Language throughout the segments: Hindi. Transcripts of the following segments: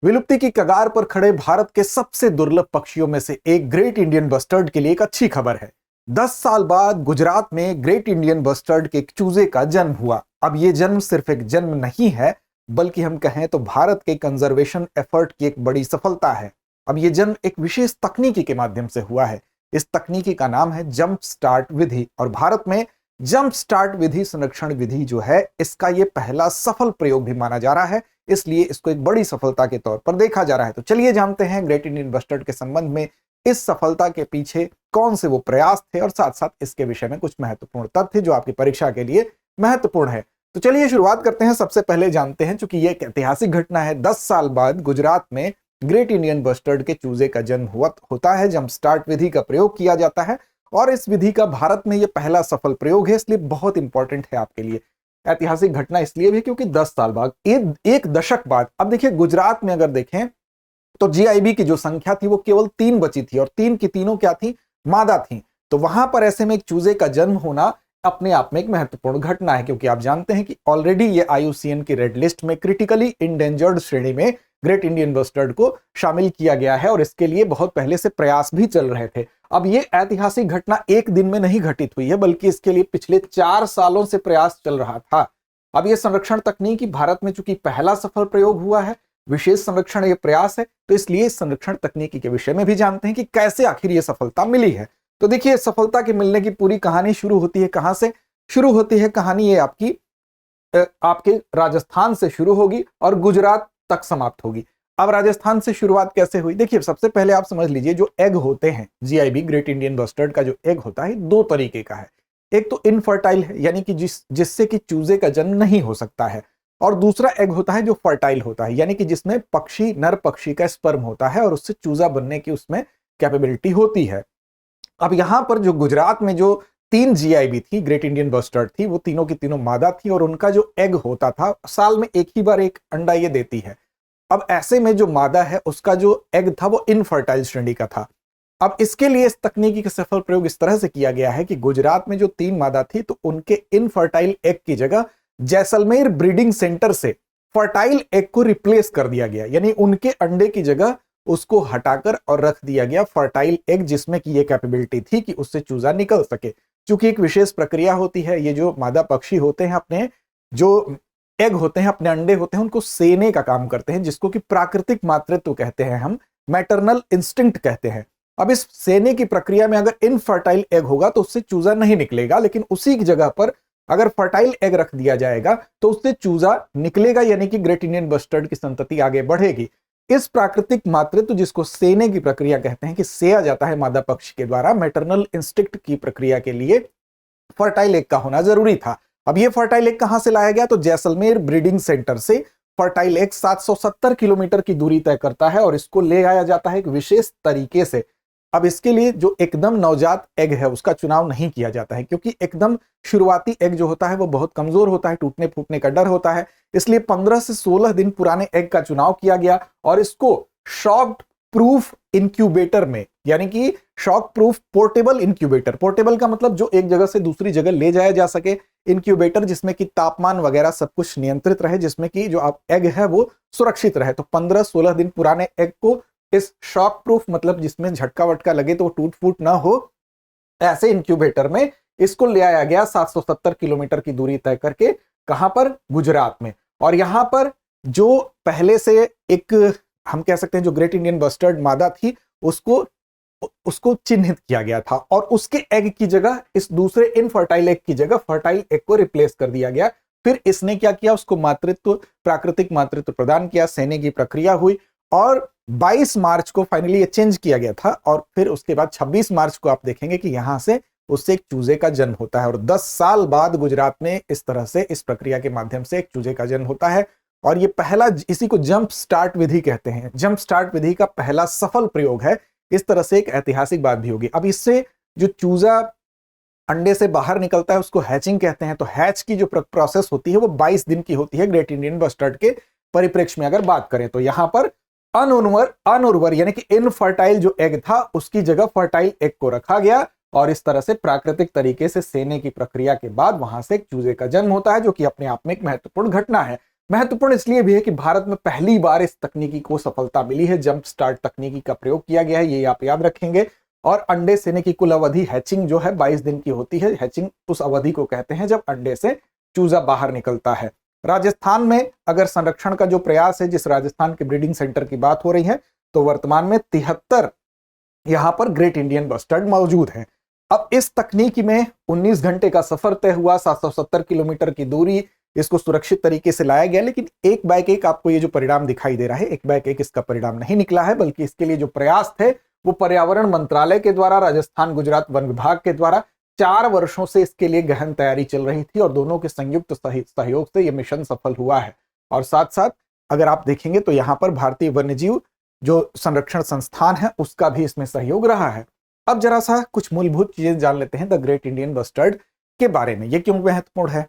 विलुप्ति की कगार पर खड़े भारत के सबसे दुर्लभ पक्षियों में से एक ग्रेट इंडियन बस्टर्ड के लिए एक अच्छी खबर है। 10 साल बाद गुजरात में ग्रेट इंडियन बस्टर्ड के एक चूजे का जन्म हुआ। अब ये जन्म सिर्फ एक जन्म नहीं है, बल्कि हम कहें तो भारत के कंजर्वेशन एफर्ट की एक बड़ी सफलता है। अब ये जन्म एक विशेष तकनीकी के माध्यम से हुआ है। इस तकनीकी का नाम है जंप स्टार्ट विधि, और भारत में जंप स्टार्ट विधि संरक्षण विधि जो है, इसका ये पहला सफल प्रयोग भी माना जा रहा है, इसलिए इसको एक बड़ी सफलता के तौर पर देखा जा रहा है। तो चलिए जानते हैं ग्रेट इंडियन बस्टर्ड के संबंध में इस सफलता के पीछे कौन से वो प्रयास थे, और साथ साथ इसके विषय में कुछ महत्वपूर्ण तथ्य जो आपकी परीक्षा के लिए महत्वपूर्ण है। तो चलिए शुरुआत करते हैं। सबसे पहले जानते हैं, चूंकि ये एक ऐतिहासिक घटना है, 10 साल बाद गुजरात में ग्रेट इंडियन बस्टर्ड के चूजे का जन्म होता है। जंप स्टार्ट विधि का प्रयोग किया जाता है, और इस विधि का भारत में यह पहला सफल प्रयोग है, इसलिए बहुत इंपॉर्टेंट है आपके लिए। ऐतिहासिक घटना इसलिए भी क्योंकि 10 साल बाद, एक दशक बाद, अब देखिए गुजरात में अगर देखें तो जीआईबी की जो संख्या थी वो केवल 3 बची थी, और 3 की तीनों क्या थी, मादा थी। तो वहां पर ऐसे में एक चूजे का जन्म होना अपने आप में एक महत्वपूर्ण घटना है, क्योंकि आप जानते हैं कि ऑलरेडी ये आईयूसीएन की रेड लिस्ट में क्रिटिकली इंडेंजर्ड श्रेणी में ग्रेट इंडियन बस्टर्ड को शामिल किया गया है, और इसके लिए बहुत पहले से प्रयास भी चल रहे थे। अब ये ऐतिहासिक घटना एक दिन में नहीं घटित हुई है, बल्कि इसके लिए पिछले 4 सालों से प्रयास चल रहा था। अब ये संरक्षण तकनीकी भारत में चूंकि पहला सफल प्रयोग हुआ है, विशेष संरक्षण ये प्रयास है, तो इसलिए इस संरक्षण तकनीकी के विषय में भी जानते हैं कि कैसे आखिर ये सफलता मिली है। तो देखिए, सफलता के मिलने की पूरी कहानी शुरू होती है कहां से? शुरू होती है कहानी ये आपके राजस्थान से शुरू होगी और गुजरात तक समाप्त होगी। अब राजस्थान से शुरुआत कैसे हुई? देखिए, सबसे पहले आप समझ लीजिए, जो एग होते हैं जीआईबी ग्रेट इंडियन बस्टर्ड का जो एग होता है, 2 तरीके का है। एक तो इनफर्टाइल है, यानी कि जिससे कि चूजे का जन्म नहीं हो सकता है, और दूसरा एग होता है जो फर्टाइल होता है, यानी कि जिसमें नर पक्षी का स्पर्म होता है और उससे चूजा बनने की उसमें कैपेबिलिटी होती है। अब यहां पर जो गुजरात में जो 3 जीआईबी थी, ग्रेट इंडियन बस्टर्ड थी, वो तीनों की तीनों मादा थी, और उनका जो एग होता था, साल में एक ही बार एक अंडा ये देती है। अब ऐसे में जो मादा है उसका जो एग था वो इनफर्टाइल श्रेणी का था। अब इसके लिए इस तकनीकी का सफल प्रयोग इस तरह से किया गया है कि गुजरात में जो 3 मादा थी, तो उनके इनफर्टाइल एग की जगह जैसलमेर ब्रीडिंग सेंटर से फर्टाइल एग को रिप्लेस कर दिया गया, यानी उनके अंडे की जगह उसको हटाकर और रख दिया गया फर्टाइल एग, जिसमें की ये कैपेबिलिटी थी कि उससे चूजा निकल सके। क्योंकि एक विशेष प्रक्रिया होती है, ये जो मादा पक्षी होते हैं अपने जो एग होते हैं, अपने अंडे होते हैं, उनको सेने का काम करते हैं, जिसको कि प्राकृतिक मातृत्व कहते हैं, हम मैटरनल इंस्टिंक्ट कहते हैं। अब इस सेने की प्रक्रिया में अगर इनफर्टाइल एग होगा तो उससे चूजा नहीं निकलेगा, लेकिन उसी की जगह पर अगर फर्टाइल एग रख दिया जाएगा तो उससे चूजा निकलेगा, यानी कि ग्रेट इंडियन बस्टर्ड की संतति आगे बढ़ेगी। इस प्राकृतिक मातृत्व, जिसको सेने की प्रक्रिया कहते हैं, कि सेया जाता है मादा पक्षी के द्वारा, मैटरनल इंस्टिंक्ट की प्रक्रिया के लिए फर्टाइल एग का होना जरूरी था। अब ये फर्टाइल एग कहां से लाया गया? तो जैसलमेर ब्रीडिंग सेंटर से फर्टाइल एग 770 किलोमीटर की दूरी तय करता है, और इसको ले आया जाता है एक विशेष तरीके से। अब इसके लिए जो एकदम नवजात एग है उसका चुनाव नहीं किया जाता है, क्योंकि एकदम शुरुआती एग जो होता है वो बहुत कमजोर होता है, टूटने फूटने का डर होता है। इसलिए 15 से 16 दिन पुराने एग का चुनाव किया गया, और इसको शॉक प्रूफ इंक्यूबेटर में, यानी कि shock proof portable incubator, portable का मतलब जो एक जगह से दूसरी जगह ले जाया जा सके, इंक्यूबेटर जिसमें कि तापमान वगैरह सब कुछ नियंत्रित रहे, जिसमें कि जो आप एग है वो सुरक्षित रहे। तो 15-16 दिन पुराने एग को इस शॉक प्रूफ, मतलब जिसमें झटका वटका लगे तो टूट फूट ना हो, ऐसे इंक्यूबेटर में इसको ले आया गया 770 किलोमीटर की दूरी तय करके। कहां पर? गुजरात में। और यहां पर जो पहले से एक, हम कह सकते हैं, जो ग्रेट इंडियन बस्टर्ड मादा थी, उसको चिन्हित किया गया था, और उसके एग की जगह, इस दूसरे इनफर्टाइल एग की जगह फर्टाइल एग को रिप्लेस कर दिया गया। फिर इसने क्या किया? उसको मातृत्व, प्राकृतिक मातृत्व प्रदान किया, सेने की प्रक्रिया हुई, और 22 मार्च को फाइनली ये चेंज किया गया था। और फिर उसके बाद 26 मार्च को आप देखेंगे कि यहां से उससे एक चूजे का जन्म होता है, और 10 साल बाद गुजरात में इस तरह से, इस प्रक्रिया के माध्यम से एक चूजे का जन्म होता है। और ये पहला, इसी को जंप स्टार्ट विधि कहते हैं, जंप स्टार्ट विधि का पहला सफल प्रयोग है। इस तरह से एक ऐतिहासिक बात भी होगी। अब इससे जो चूजा अंडे से बाहर निकलता है उसको हैचिंग कहते हैं। तो हैच की जो प्रोसेस होती है वो 22 दिन की होती है ग्रेट इंडियन बस्टर्ड के परिप्रेक्ष्य में अगर बात करें तो। यहां पर अनउर्वर यानी कि इनफर्टाइल जो एग था उसकी जगह फर्टाइल एग को रखा गया, और इस तरह से प्राकृतिक तरीके से सेने की प्रक्रिया के बाद वहां से एक चूजे का जन्म होता है, जो कि अपने आप में एक महत्वपूर्ण घटना है। महत्वपूर्ण इसलिए भी है कि भारत में पहली बार इस तकनीकी को सफलता मिली है, जंप स्टार्ट तकनीकी का प्रयोग किया गया है, ये आप याद रखेंगे। और अंडे सेने की कुल अवधि हैचिंग जो है 22 दिन की होती है। हैचिंग उस अवधि को कहते हैं जब अंडे से चूजा बाहर निकलता है। राजस्थान में अगर संरक्षण का जो प्रयास है, जिस राजस्थान के ब्रीडिंग सेंटर की बात हो रही है, तो वर्तमान में 73 यहां पर ग्रेट इंडियन बस्टर्ड मौजूद है। अब इस तकनीकी में 19 घंटे का सफर तय हुआ, 770 किलोमीटर की दूरी, इसको सुरक्षित तरीके से लाया गया। लेकिन एक बाय एक आपको ये जो परिणाम दिखाई दे रहा है, एक बाय एक इसका परिणाम नहीं निकला है, बल्कि इसके लिए जो प्रयास थे वो पर्यावरण मंत्रालय के द्वारा, राजस्थान गुजरात वन विभाग के द्वारा 4 वर्षों से इसके लिए गहन तैयारी चल रही थी और दोनों के संयुक्त सहयोग से यह मिशन सफल हुआ है। और साथ साथ अगर आप देखेंगे तो यहाँ पर भारतीय वन्यजीव जो संरक्षण संस्थान है उसका भी इसमें सहयोग रहा है। अब जरा सा कुछ मूलभूत चीजें जान लेते हैं द ग्रेट इंडियन बस्टर्ड के बारे में, ये क्यों महत्वपूर्ण है।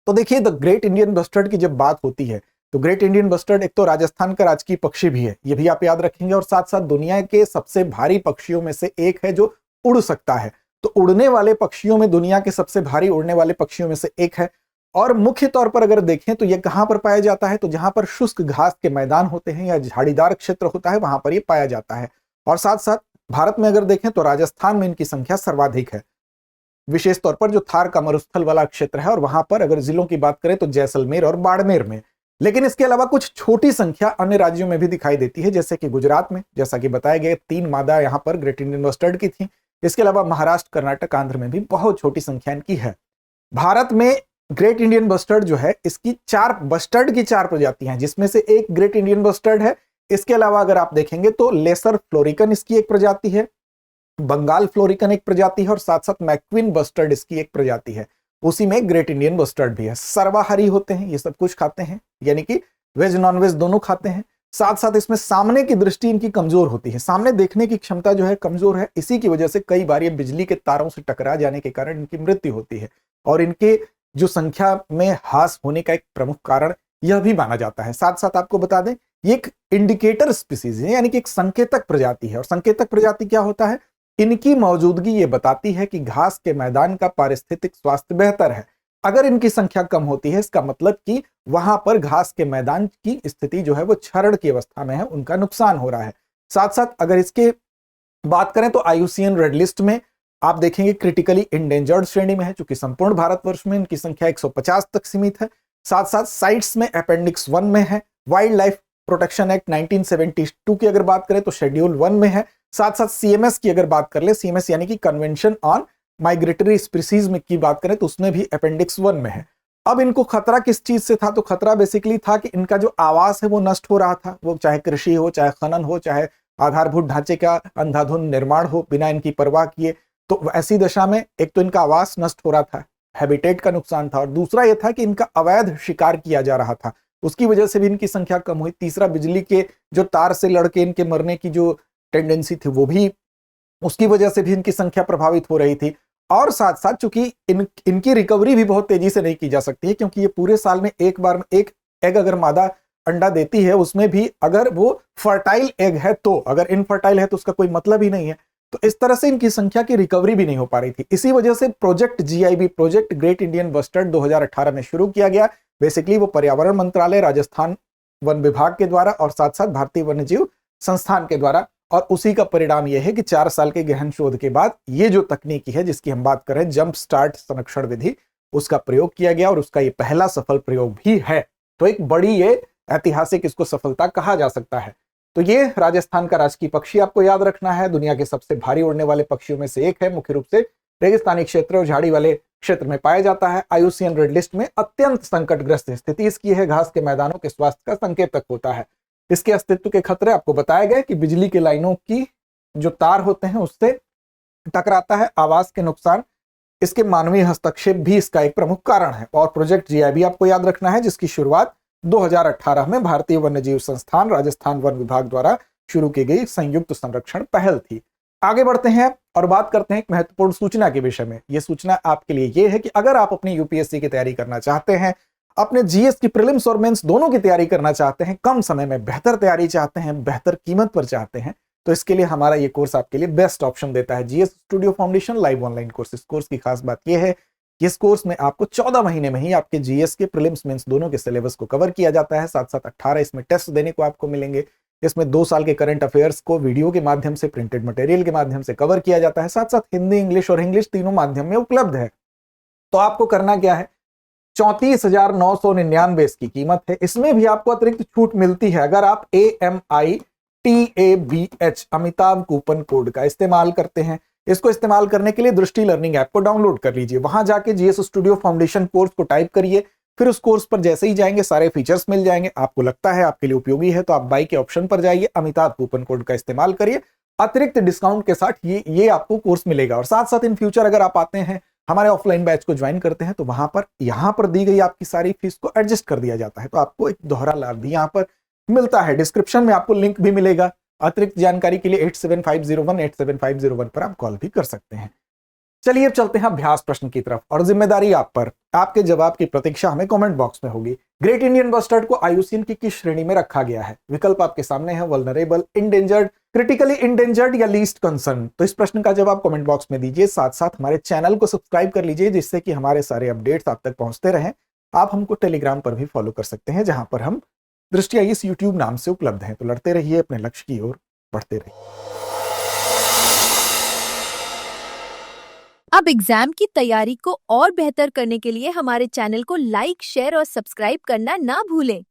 तो देखिए, द ग्रेट इंडियन बस्टर्ड की जब बात होती है तो ग्रेट इंडियन बस्टर्ड एक तो राजस्थान का राजकीय पक्षी भी है, ये भी आप याद रखेंगे, और साथ साथ दुनिया के सबसे भारी पक्षियों में से एक है जो उड़ सकता है। तो उड़ने वाले पक्षियों में दुनिया के सबसे भारी उड़ने वाले पक्षियों में से एक है। और मुख्य तौर पर अगर देखें तो ये कहां पर पाया जाता है, तो जहां पर शुष्क घास के मैदान होते हैं या झाड़ीदार क्षेत्र होता है वहां पर ये पाया जाता है। और साथ साथ भारत में अगर देखें तो राजस्थान में इनकी संख्या सर्वाधिक है, विशेष तौर पर जो थार का मरुस्थल वाला क्षेत्र है, और वहां पर अगर जिलों की बात करें तो जैसलमेर और बाड़मेर में। लेकिन इसके अलावा कुछ छोटी संख्या अन्य राज्यों में भी दिखाई देती है, जैसे कि गुजरात में, जैसा कि बताया गया 3 मादा यहाँ पर ग्रेट इंडियन बस्टर्ड की थी। इसके अलावा महाराष्ट्र, कर्नाटक, आंध्र में भी बहुत छोटी संख्या इनकी है। भारत में ग्रेट इंडियन बस्टर्ड जो है, इसकी 4 बस्टर्ड की 4 प्रजातियां हैं, जिसमें से एक ग्रेट इंडियन बस्टर्ड है। इसके अलावा अगर आप देखेंगे तो लेसर फ्लोरिकन इसकी एक प्रजाति है, बंगाल फ्लोरिकन एक प्रजाति है, और साथ साथ मैक्विन बस्टर्ड इसकी एक प्रजाति है। उसी में ग्रेट इंडियन बस्टर्ड भी है। सर्वाहारी होते हैं, ये सब कुछ खाते हैं, यानी कि वेज नॉन वेज दोनों खाते हैं। साथ साथ इसमें सामने की दृष्टि इनकी कमजोर होती है, सामने देखने की क्षमता जो है कमजोर है। इसी की वजह से कई बार ये बिजली के तारों से टकरा जाने के कारण इनकी मृत्यु होती है, और इनके जो संख्या में ह्रास होने का एक प्रमुख कारण यह भी माना जाता है। साथ साथ आपको बता दें, ये एक इंडिकेटर स्पीसीज है, यानी कि एक संकेतक प्रजाति है। और संकेतक प्रजाति क्या होता है, इनकी मौजूदगी ये बताती है कि घास के मैदान का पारिस्थितिक स्वास्थ्य बेहतर है। अगर इनकी संख्या कम होती है, इसका मतलब कि वहां पर घास के मैदान की स्थिति जो है वो क्षरण की अवस्था में है, उनका नुकसान हो रहा है। साथ साथ अगर इसके बात करें तो IUCN रेड लिस्ट में आप देखेंगे क्रिटिकली इंडेंजर्ड श्रेणी में है, चूंकि संपूर्ण भारतवर्ष में इनकी संख्या 150 तक सीमित है। साथ साथ साइट्स में अपेंडिक्स 1 में है। वाइल्ड लाइफ प्रोटेक्शन एक्ट 1972 की अगर बात करें तो शेड्यूल 1 में है। साथ साथ CMS की अगर बात कर ले, CMS यानी कि कन्वेंशन ऑन माइग्रेटरी स्पीसीज में की बात करें तो उसमें भी अपेंडिक्स 1 में है। अब इनको खतरा किस चीज से था, तो खतरा बेसिकली था कि इनका जो आवास है वो नष्ट हो रहा था, वो चाहे कृषि हो, चाहे खनन हो, चाहे आधारभूत ढांचे का अंधाधुंध निर्माण हो बिना इनकी परवाह किए। तो ऐसी दशा में एक तो इनका आवास नष्ट हो रहा था, हैबिटेट का नुकसान था, और दूसरा यह था कि इनका अवैध शिकार किया जा रहा था, उसकी वजह से भी इनकी संख्या कम हुई। तीसरा, बिजली के जो तार से लड़के इनके मरने की जो टेंडेंसी थी वो भी, उसकी वजह से भी इनकी संख्या प्रभावित हो रही थी। और साथ साथ चूंकि इनकी रिकवरी भी बहुत तेजी से नहीं की जा सकती है, क्योंकि ये पूरे साल में एक बार में एक एग अगर मादा अंडा देती है, उसमें भी अगर वो फर्टाइल एग है तो, अगर इनफर्टाइल है तो उसका कोई मतलब ही नहीं है। तो इस तरह से इनकी संख्या की रिकवरी भी नहीं हो पा रही थी। इसी वजह से project GIB, project great Indian bustard 2018 में शुरू किया गया। बेसिकली वो पर्यावरण मंत्रालय, राजस्थान वन विभाग के द्वारा और साथ साथ भारतीय वन्यजीव संस्थान के द्वारा। और उसी का परिणाम यह है कि 4 साल के गहन शोध के बाद ये जो तकनीकी है जिसकी हम बात कर रहे हैं, जंप स्टार्ट संरक्षण विधि, उसका प्रयोग किया गया और उसका ये पहला सफल प्रयोग भी है। तो एक बड़ी ये ऐतिहासिक इसको सफलता कहा जा सकता है। तो ये राजस्थान का राजकीय पक्षी आपको याद रखना है, दुनिया के सबसे भारी उड़ने वाले पक्षियों में से एक है। मुख्य रूप से रेगिस्तानी क्षेत्र और झाड़ी वाले क्षेत्र में पाया जाता है। IUCN रेड लिस्ट में अत्यंत संकटग्रस्त स्थिति इसकी है, घास के मैदानों के स्वास्थ्य का संकेतक होता है। इसके अस्तित्व के खतरे आपको बताए गए कि बिजली के लाइनों की जो तार होते हैं उससे टकराता है, आवास के नुकसान, इसके मानवीय हस्तक्षेप भी इसका एक प्रमुख कारण है। और प्रोजेक्ट GIB आपको याद रखना है, जिसकी शुरुआत 2018 में भारतीय वन्यजीव संस्थान, राजस्थान वन विभाग द्वारा शुरू की गई संयुक्त संरक्षण पहल थी। आगे बढ़ते हैं और बात करते हैं एक महत्वपूर्ण सूचना के विषय में। यह सूचना आपके लिए यह है कि अगर आप अपनी UPSC की तैयारी करना चाहते हैं, अपने GS की प्रीलिम्स और मेंस दोनों की तैयारी करना चाहते हैं, कम समय में बेहतर तैयारी चाहते हैं, बेहतर कीमत पर चाहते हैं, तो इसके लिए हमारा ये कोर्स आपके लिए बेस्ट ऑप्शन देता है। GS studio foundation live online course. इस कोर्स की खास बात यह है कि इस कोर्स में आपको 14 महीने में ही आपके जीएस के प्रीलिम्स मेंस दोनों के सिलेबस को कवर किया जाता है। साथ साथ 18 इसमें टेस्ट देने को आपको मिलेंगे। इसमें 2 साल के करंट अफेयर्स को वीडियो के माध्यम से, प्रिंटेड मटेरियल के माध्यम से कवर किया जाता है। साथ साथ हिंदी, इंग्लिश और इंग्लिश तीनों माध्यम में उपलब्ध है। तो आपको करना क्या है, 34,999 इसकी कीमत है। इसमें भी आपको अतिरिक्त छूट मिलती है अगर आप AMITABH अमिताभ कूपन कोड का इस्तेमाल करते हैं। इसको इस्तेमाल करने के लिए दृष्टि लर्निंग ऐप को डाउनलोड कर लीजिए। वहां जाके जीएस स्टूडियो फाउंडेशन कोर्स को टाइप करिए। फिर उस कोर्स पर जैसे ही जाएंगे सारे फीचर्स मिल जाएंगे। आपको लगता है आपके लिए उपयोगी है तो आप बाई के ऑप्शन पर जाइए, अमिताभ कूपन कोड का इस्तेमाल करिए। अतिरिक्त डिस्काउंट के साथ ये आपको कोर्स मिलेगा। और साथ साथ इन फ्यूचर अगर आप आते हैं, हमारे ऑफलाइन बैच को ज्वाइन करते हैं, तो वहां पर यहां पर दी गई आपकी सारी फीस को एडजस्ट कर दिया जाता है। तो आपको एक दोहरा लाभ भी यहां पर मिलता है। डिस्क्रिप्शन में आपको लिंक भी मिलेगा। अतिरिक्त जानकारी के लिए 87501 पर आप कॉल भी कर सकते हैं। चलिए अब चलते हैं अभ्यास प्रश्न की तरफ, और जिम्मेदारी आप पर। आपके जवाब की प्रतीक्षा हमें कमेंट बॉक्स में होगी। ग्रेट इंडियन बस्टर्ड को आईयूसीएन की किस श्रेणी में रखा गया है? विकल्प आपके सामने है, वल्नरेबल, इंडेंजर्ड, क्रिटिकली इंडेंजर्ड या लीस्ट कंसर्न। तो इस प्रश्न का जवाब कमेंट बॉक्स में दीजिए। साथ साथ हमारे चैनल को सब्सक्राइब कर लीजिए, जिससे कि हमारे सारे अपडेट्स आप तक पहुंचते रहें। आप हमको टेलीग्राम पर भी फॉलो कर सकते हैं, जहां पर हम दृष्टि आईएएस यूट्यूब नाम से उपलब्ध हैं। तो लड़ते रहिए, अपने लक्ष्य की ओर बढ़ते रहिए। अब एग्जाम की तैयारी को और बेहतर करने के लिए हमारे चैनल को लाइक, शेयर और सब्सक्राइब करना ना भूलें।